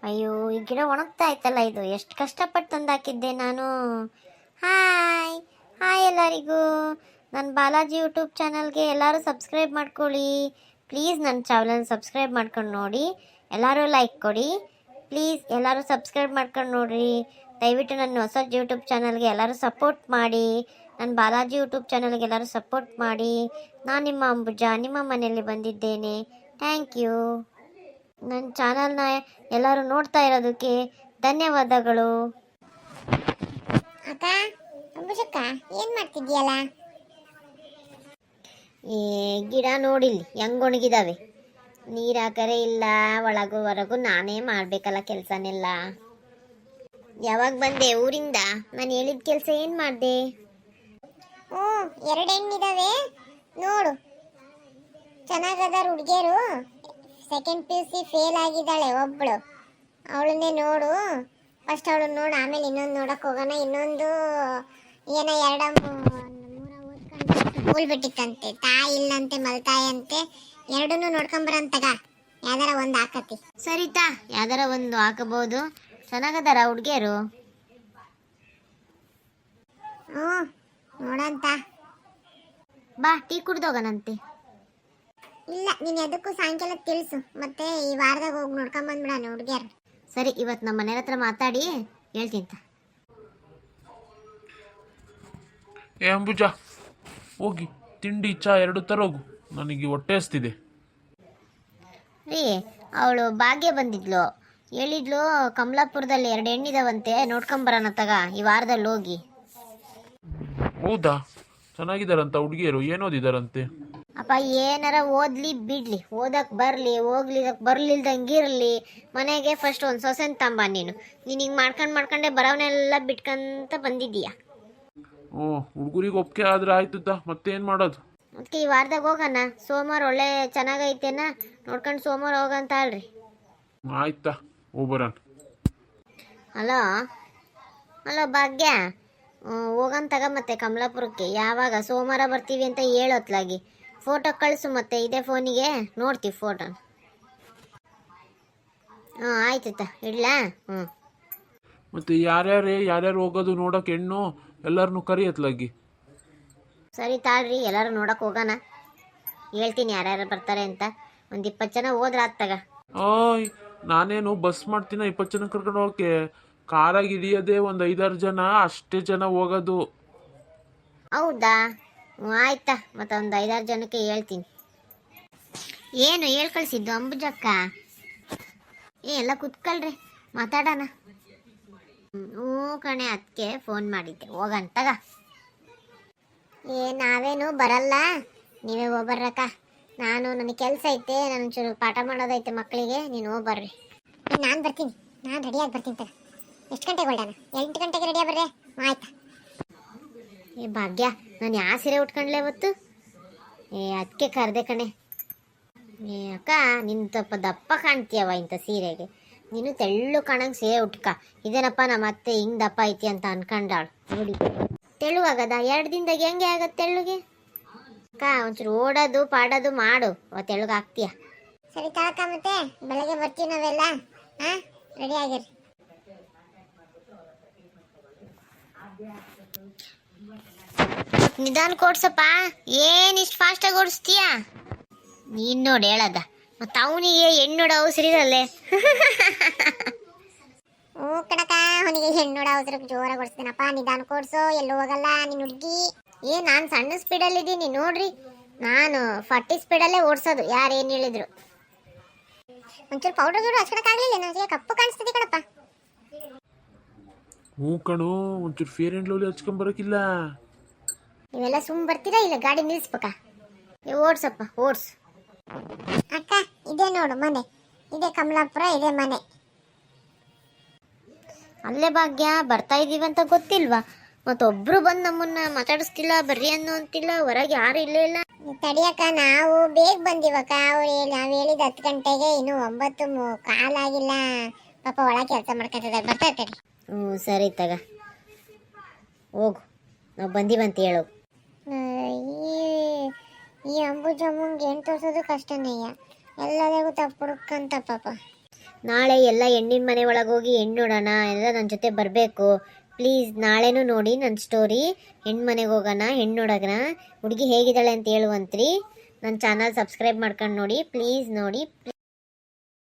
ಅಯ್ಯೋ ಈ ಗಿಡ ಒಣಗ್ತಾ ಆಯ್ತಲ್ಲ, ಇದು ಎಷ್ಟು ಕಷ್ಟಪಟ್ಟು ತಂದಾಕಿದ್ದೆ ನಾನು. ಹಾಯ್ ಹಾಯ್ ಎಲ್ಲರಿಗೂ, ನನ್ನ ಬಾಲಾಜಿ ಯೂಟ್ಯೂಬ್ ಚಾನಲ್ಗೆ ಎಲ್ಲರೂ ಸಬ್ಸ್ಕ್ರೈಬ್ ಮಾಡ್ಕೊಳ್ಳಿ ಪ್ಲೀಸ್. ನನ್ನ ಚಾನಲ್ ಸಬ್ಸ್ಕ್ರೈಬ್ ಮಾಡ್ಕೊಂಡು ನೋಡಿ, ಎಲ್ಲರೂ ಲೈಕ್ ಕೊಡಿ ಪ್ಲೀಸ್. ಎಲ್ಲರೂ ಸಬ್ಸ್ಕ್ರೈಬ್ ಮಾಡ್ಕೊಂಡು ನೋಡಿರಿ ದಯವಿಟ್ಟು. ನನ್ನ ಹೊಸ ಯೂಟ್ಯೂಬ್ ಚಾನಲ್ಗೆ ಎಲ್ಲರೂ ಸಪೋರ್ಟ್ ಮಾಡಿ. ನನ್ನ ಬಾಲಾಜಿ ಯೂಟ್ಯೂಬ್ ಚಾನಲ್ಗೆ ಎಲ್ಲರೂ ಸಪೋರ್ಟ್ ಮಾಡಿ. ನಾನು ನಿಮ್ಮ ಅಂಬುಜಾ ನಿಮ್ಮ ಮನೆಯಲ್ಲಿ ಬಂದಿದ್ದೇನೆ. Thank you. ನನ್ನ ಚಾನಲ್ನ ಎಲ್ಲರೂ ನೋಡ್ತಾ ಇರೋದಕ್ಕೆ ಧನ್ಯವಾದಗಳು. ಅಕ್ಕ, ಅಂಬುಜಕ್ಕ ಏನ್ ಮಾಡ್ತಿದ್ಯಲ್ಲ? ಈ ಗಿಡ ನೋಡಿಲ್ಲಿ ಹೆಂಗ್ ಒಣಗಿದಾವೆ. ನೀರು ಹಾಕರೆ ಇಲ್ಲ, ಒಳಗು ಹೊರಗು ನಾನೇ ಮಾಡಬೇಕಲ್ಲ ಕೆಲಸನೆಲ್ಲ. ಯಾವಾಗ ಬಂದೆ ಊರಿಂದ? ನಾನು ಹೇಳಿದ ಕೆಲಸ ಏನು ಮಾಡಿದೆ? ಎರಡು ಹೆಣ್ಣಿದಾವೆ ನೋಡು, ಚೆನ್ನಾಗದಾರ ಹುಡುಗಿಯರು. ಸೆಕೆಂಡ್ PUC ಫೇಲ್ ಆಗಿದ್ದಾಳೆ ಒಬ್ಳು, ಅವಳನ್ನೇ ನೋಡು. ಫಸ್ಟ್ ಅವಳು ನೋಡು, ಆಮೇಲೆ ಇನ್ನೊಂದು ನೋಡಕ್ ಹೋಗೋಣ. ಇನ್ನೊಂದು ಏನೋ ಮೂರ ಓದ್ಕೊಂಡು ಸ್ಕೂಲ್ ಬಿಟ್ಟಿತ್ತಂತೆ, ತಾಯಿ ಇಲ್ಲಂತೆ ಮಲ್ತಾಯಿ ಅಂತೆ. ಎರಡನ್ನೂ ನೋಡ್ಕೊಂಬರಂತಗ, ಯಾವ್ದಾರ ಒಂದು ಹಾಕತಿ. ಸರಿತಾ, ಯಾವ್ದಾರ ಒಂದು ಹಾಕಬಹುದು. ಚೆನ್ನಾಗದಾರ ಹುಡುಗಿಯರು? ನೋಡಂತ ಬಾ, ಟೀ ಕುಡ್ದೋಗನಂತೆ. ಇಲ್ಲ, ನೀನ್ ಎದಕ್ಕೂ ಸಾಯಂಕಾಲ ತಿಳಿಸು, ಮತ್ತೆ ಈ ವಾರದಾಗ ಹೋಗಿ ನೋಡ್ಕೊಂಡ್ ಬಂದ್ಬಿಡಣ ಹುಡುಗಿಯರು. ಸರಿ, ಇವತ್ತು ನಮ್ಮ ಮನೆ ಹತ್ರ ಮಾತಾಡಿ ಹೇಳ್ತೀನಿ. ಏ ಅಂಬುಜಾ, ಹೋಗಿ ತಿಂಡಿ ಚಾ ಎರಡು ತರೋಗು, ನನಗೆ ಹೊಟ್ಟೆ ಹಸ್ತಿದೆ. ರೀ, ಅವಳು ಭಾಗ್ಯ ಬಂದಿದ್ಲು, ಹೇಳಿದ್ಲು ಕಮಲಾಪುರದಲ್ಲಿ 2 ಹೆಣ್ಣಿದಾವಂತೆ, ನೋಡ್ಕೊಂಬರೋಣ ತಗ ಈ ವಾರದಲ್ಲಿ ಹೋಗಿ. ಹೌದಾ? ಚೆನ್ನಾಗಿದ್ದಾರಂತ ಹುಡುಗಿಯರು? ಏನು ಓದಿದಾರಂತೆ? ಅಪ್ಪ, ಏನಾರ ಓದ್ಲಿ ಬಿಡ್ಲಿ, ಓದಕ್ ಬರ್ಲಿ ಹೋಗ್ಲಿದಕ್ ಬರ್ಲಿಲ್ದಂಗಿರ್ಲಿ, ಮನೆಗೆ ಫಸ್ಟ್ ಒಂದು ಸೊಸೆನ್ ತಂಬ. ನೀನು ಹಿಂಗೆ ಮಾಡ್ಕೊಂಡೇ ಬರೋವನ್ನೆಲ್ಲ ಬಿಟ್ಕೊಂತ ಬಂದಿದ್ದೀಯ. ಹುಡುಗರಿಗೆ ಒಪ್ಪಿಗೆ ಆದ್ರೆ ಆಯ್ತದ, ಮತ್ತೇನು ಮಾಡೋದು? ಅದಕ್ಕೆ ಈ ವಾರದಾಗ ಹೋಗೋಣ. ಸೋಮವಾರ ಒಳ್ಳೆ ಚೆನ್ನಾಗೈತೆನ, ನೋಡ್ಕೊಂಡು ಸೋಮವಾರ ಹೋಗಂತ ಅಲ್ರಿ. ಆಯ್ತಾ, ಹೋಗ್ಬರೋಣ. ಹಲೋ ಹಲೋ ಭಾಗ್ಯ, ಹೋಗಂತಾಗ ಮತ್ತೆ ಕಮಲಾಪುರಕ್ಕೆ. ಯಾವಾಗ? ಸೋಮವಾರ ಬರ್ತೀವಿ ಅಂತ ಹೇಳೋತ್ಲಾಗಿ ಫೋಟೋ ಕಳಿಸು, ಮತ್ತೆ ಇದೇ ಫೋನಿಗೆ ನೋಡ್ತೀವಿ ಫೋಟೋನ. ಆಯ್ತು, ಇಡ್ಲಾ? ಮತ್ತೆ ಯಾರ್ಯಾರು ಹೋಗೋದು ನೋಡಕ್ ಹೆಣ್ಣು ಎಲ್ಲರನ್ನು ಕರಿಯತ್ಲಾಗಿ. ಸರಿ ತಾಳ್ರಿ, ಎಲ್ಲರೂ ನೋಡಕ್ ಹೋಗೋಣ. ಹೇಳ್ತೀನಿ ಯಾರ್ಯಾರು ಬರ್ತಾರೆ ಅಂತ. ಒಂದು 20 ಜನ ಹೋದ್ರ ಆತ್ತಾಗ. ನಾನೇನು ಬಸ್ ಮಾಡ್ತೀನ 20 ಜನ ಕರ್ಕೊಂಡು ಹೋಗಕ್ಕೆ? ಕಾರಾಗಿ ಹಿಡಿಯೋದೇ ಒಂದು 5-6 ಜನ, ಅಷ್ಟೇ ಜನ ಹೋಗೋದು. ಹೌದಾ? ಆಯ್ತಾ, ಮತ್ತೆ ಒಂದು 5-6 ಜನಕ್ಕೆ ಹೇಳ್ತೀನಿ. ಏನು ಹೇಳ್ ಕಳಿಸಿದ್ದು ಅಂಬುಜಕ್ಕ? ಎಲ್ಲ ಕುತ್ಕೊಳ್ರಿ, ಮಾತಾಡೋಣ. ಕಣೆ, ಅದಕ್ಕೆ ಫೋನ್ ಮಾಡಿದ್ದೆ, ಹೋಗಂತಾಗ. ನಾವೇನು ಬರಲ್ಲ, ನೀವೇ ಹೋಗ್ಬರ್ರಕ್ಕ. ನನಗೆ ಕೆಲಸ ಐತೆ, ನಾನು ಚೂರು ಪಾಠ ಮಾಡೋದೈತೆ ಮಕ್ಕಳಿಗೆ, ನೀನು ಹೋಗ್ಬರ್ರಿ. ನಾನು ಬರ್ತೀನಿ, ನಾನು ರೆಡಿಯಾಗಿ ಬರ್ತೀನಿ ತಗ. ಎಷ್ಟು ಗಂಟೆಗೆ ಹೊರಡೋಣ? 8 ಗಂಟೆಗೆ ರೆಡಿಯಾಗಿ ಬರ್ರೆ? ಆಯ್ತಾ? ಭಾಗ್ಯ, ನಾನು ಯಾವ ಸೀರೆ ಉಟ್ಕೊಂಡ್ಲೆ ಇವತ್ತು? ಅದಕ್ಕೆ ಕರೆದೆ ಕಣೆ. ಅಕ್ಕ, ನಿನ್ನ ಸ್ವಲ್ಪ ದಪ್ಪ ಕಾಣ್ತೀಯವ ಇಂಥ ಸೀರೆಗೆ. ನೀನು ತೆಳ್ಳು ಕಾಣಂಗೆ ಸೀರೆ ಉಟ್ಕ. ಇದೇನಪ್ಪ ನಮ್ಮ ಅತ್ತೆ ಹಿಂಗೆ ದಪ್ಪ ಐತಿ ಅಂತ ಅನ್ಕೊಂಡಾಳು. ನೋಡಿ, ತೆಳುವಾಗದ 2 ದಿನದಾಗ ಹೆಂಗೆ ಆಗತ್ತೆ ತೆಳ್ಳುಗೆ? ಅಕ್ಕ, ಒಂಚೂರು ಓಡೋದು ಪಾಡೋದು ಮಾಡು, ತೆಳುಗೆ ಆಗ್ತೀಯ. ಸರಿ ತಾಳಕ್ಕ, ಮತ್ತೆ ಬೆಳಗ್ಗೆ ಬರ್ತೀವಿ ನಾವೆಲ್ಲ. ರೆಡಿ ಆಗಿರಿ. ನಿಧಾನ ಕೊಡ್ಸಪ್ಪ, ಏನಿಷ್ಟು ಫಾಸ್ಟಾಗಿ ಓಡಿಸ್ತೀಯ ನೀನು? ನೋಡಿ ಹೇಳದ, ಮತ್ತು ಅವನಿಗೆ ಹೆಣ್ಣೋಡ ಅವಸರಿರಲ್ಲೇ. ಕಣಕ, ಅವನಿಗೆ ಹೆಣ್ಣೋಡ ಅವಸರಕ್ಕೆ ಜೋರಾಗಿ ಓಡಿಸ್ತೀನಪ್ಪ. ನಿಧಾನ ಕೊಡ್ಸು, ಎಲ್ಲೂ ಹೋಗಲ್ಲ ನೀನು ಹುಡುಗಿ. ನಾನು ಸಣ್ಣ ಸ್ಪೀಡಲ್ಲಿದ್ದೀನಿ ನೋಡ್ರಿ. ನಾನು 40 ಸ್ಪೀಡಲ್ಲೇ ಓಡಿಸೋದು, ಯಾರೇನು ಹೇಳಿದ್ರು. ಒಂಚೂರು ಪೌಡರ್ ಗಿಡ ಹಚ್ಕೊಳಕ್ಕಾಗಲಿಲ್ಲ, ನನಗೆ ಕಪ್ಪು ಕಾಣಿಸ್ತಿದೆ ಕಣಪ್ಪ. ಕಣು, ಒಂಚೂರು ಫೇರ್ ಆ್ಯಂಡ್ ಲವ್ಲಿ ಹಚ್ಕೊಂಬರಕ್ಕಿಲ್ಲ? ನೀವೆಲ್ಲ ಸುಮ್ಮ ಬರ್ತೀರಾ ಇಲ್ಲ ಗಾಡಿ ನಿಲ್ಲಿಸ್ಬೇಕಾ? ಓಡ್ಸಪ್ಪ, ಓಡ್ಸು. ಅಕ್ಕ, ಇದೇ ನೋಡು ಮನೆ, ಇದೇ ಕಮಲಾಪುರ, ಇದೇ ಮನೆ. ಅಲ್ಲೇ ಭಾಗ್ಯ, ಬರ್ತಾ ಇದೀವಿ ಅಂತ ಗೊತ್ತಿಲ್ವಾ? ಮತ್ತೊಬ್ರು ಬಂದು ನಮ್ಮನ್ನ ಮಾತಾಡಿಸ್ತಿಲ್ಲ, ಬರ್ರಿ ಅನ್ನೋ ಅಂತಿಲ್ಲ, ಹೊರಗೆ ಯಾರು ಇಲ್ಲೇ ಇಲ್ಲ. ತಡಿಯಕ್ಕ, ನಾವು ಬೇಗ ಬಂದಿವಕ್ಕ. ನಾವು ಹೇಳಿದ 10 ಗಂಟೆಗೆ, ಇನ್ನು 9 ಕಾಲಾಗಿಲ್ಲ. ಪಾಪ ಒಳಗೆ ಕೆಲಸ ಮಾಡ್ಕೊತಿದ್ದಾರೆ, ಬರ್ತಾ ಇರ್ತಾರೆ. ಸರಿ ತಗ, ಹೋಗು, ನಾವು ಬಂದಿವಂತ ಹೇಳು. ಈ ಅಂಬುಜಮ್ಮಂಗೆ ಏನು ತೋರಿಸೋದು ಕಷ್ಟನೇಯ, ಎಲ್ಲರಿಗೂ ತಪ್ಪುಡ್ಕಂತ ಪಾಪ. ನಾಳೆ ಎಲ್ಲ ಹೆಣ್ಣಿನ ಮನೆ ಒಳಗೆ ಹೋಗಿ ಹೆಣ್ಣು ನೋಡೋಣ, ಎಲ್ಲ ನನ್ನ ಜೊತೆ ಬರಬೇಕು ಪ್ಲೀಸ್. ನಾಳೆನೂ ನೋಡಿ ನನ್ನ ಸ್ಟೋರಿ. ಹೆಣ್ಣು ಮನೆಗೆ ಹೋಗೋಣ, ಹೆಣ್ಣು ನೋಡೋಣ, ಹುಡುಗಿ ಹೇಗಿದ್ದಾಳೆ ಅಂತ ಹೇಳುವಂತ್ರಿ. ನನ್ನ ಚಾನಲ್ ಸಬ್ಸ್ಕ್ರೈಬ್ ಮಾಡ್ಕೊಂಡು ನೋಡಿ ಪ್ಲೀಸ್ ನೋಡಿ.